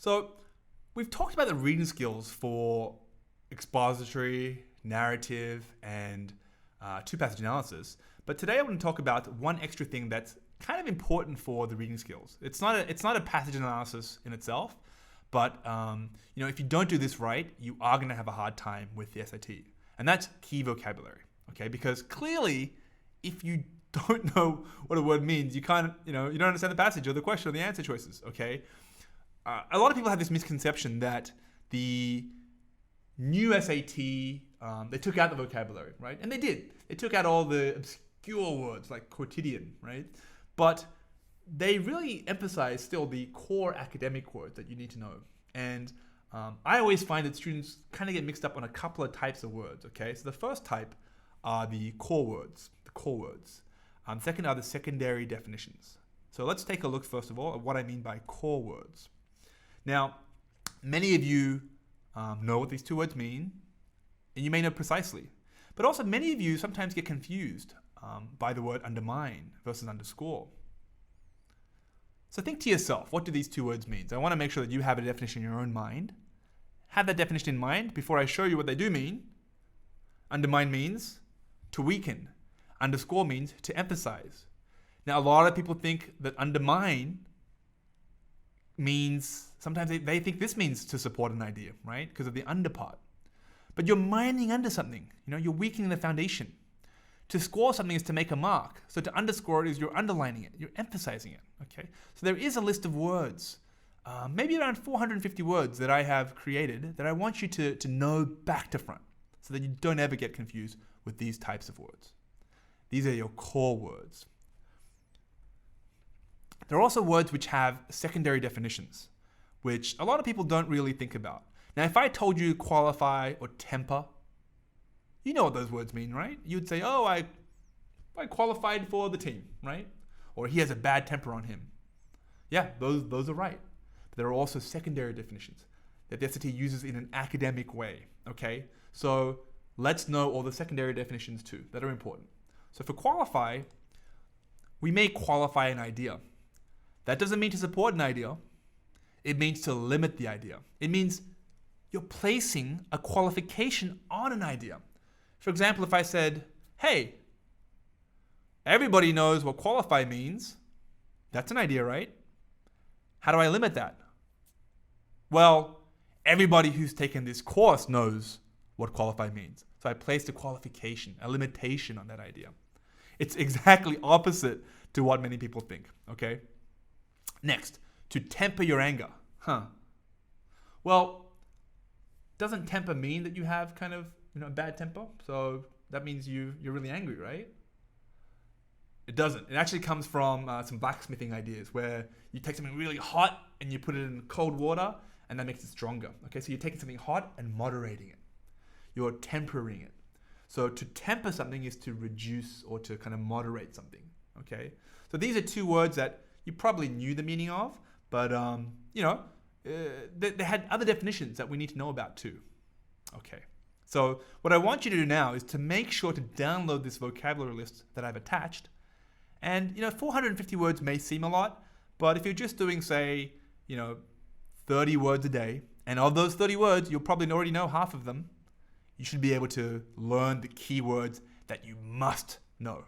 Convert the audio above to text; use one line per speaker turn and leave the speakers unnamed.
So we've talked about the reading skills for expository, narrative, and two-passage analysis. But today I want to talk about one extra thing that's kind of important for the reading skills. It's not a passage analysis in itself, but if you don't do this right, you are going to have a hard time with the SAT. And that's key vocabulary, okay? Because clearly, if you don't know what a word means, you don't understand the passage or the question or the answer choices, okay? A lot of people have this misconception that the new SAT, they took out the vocabulary, right? And they did. They took out all the obscure words like quotidian, right? But they really emphasize still the core academic words that you need to know. And I always find that students kind of get mixed up on a couple of types of words, okay? So the first type are the core words. Second are the secondary definitions. So let's take a look, first of all, at what I mean by core words. Now, many of you know what these two words mean, and you may know precisely. But also, many of you sometimes get confused by the word undermine versus underscore. So think to yourself, what do these two words mean? So I want to make sure that you have a definition in your own mind. Have that definition in mind before I show you what they do mean. Undermine means to weaken. Underscore means to emphasize. Now, a lot of people think that undermine means, sometimes they think this means to support an idea, right? Because of the under part. But you're mining under something. You're weakening the foundation. To score something is to make a mark. So to underscore it is you're underlining it. You're emphasizing it, okay? So there is a list of words, maybe around 450 words that I have created that I want you to know back to front so that you don't ever get confused with these types of words. These are your core words. There are also words which have secondary definitions, which a lot of people don't really think about. Now, if I told you qualify or temper, you know what those words mean, right? You'd say, oh, I qualified for the team, right? Or he has a bad temper on him. Yeah, those are right. But there are also secondary definitions that the SAT uses in an academic way, okay? So let's know all the secondary definitions too that are important. So for qualify, we may qualify an idea. That doesn't mean to support an idea. It means to limit the idea. It means you're placing a qualification on an idea. For example, if I said, hey, everybody knows what qualify means, that's an idea, right? How do I limit that? Well, everybody who's taken this course knows what qualify means. So I placed a qualification, a limitation on that idea. It's exactly opposite to what many people think, okay? Next, to temper your anger. Well, doesn't temper mean that you have kind of a bad temper? So that means you're really angry, right? It doesn't. It actually comes from some blacksmithing ideas where you take something really hot and you put it in cold water and that makes it stronger. Okay, so you're taking something hot and moderating it. You're tempering it. So to temper something is to reduce or to kind of moderate something. Okay, so these are two words that you probably knew the meaning of, but they had other definitions that we need to know about too. Okay, so what I want you to do now is to make sure to download this vocabulary list that I've attached. And 450 words may seem a lot, but if you're just doing, say, 30 words a day, and of those 30 words, you'll probably already know half of them, you should be able to learn the key words that you must know.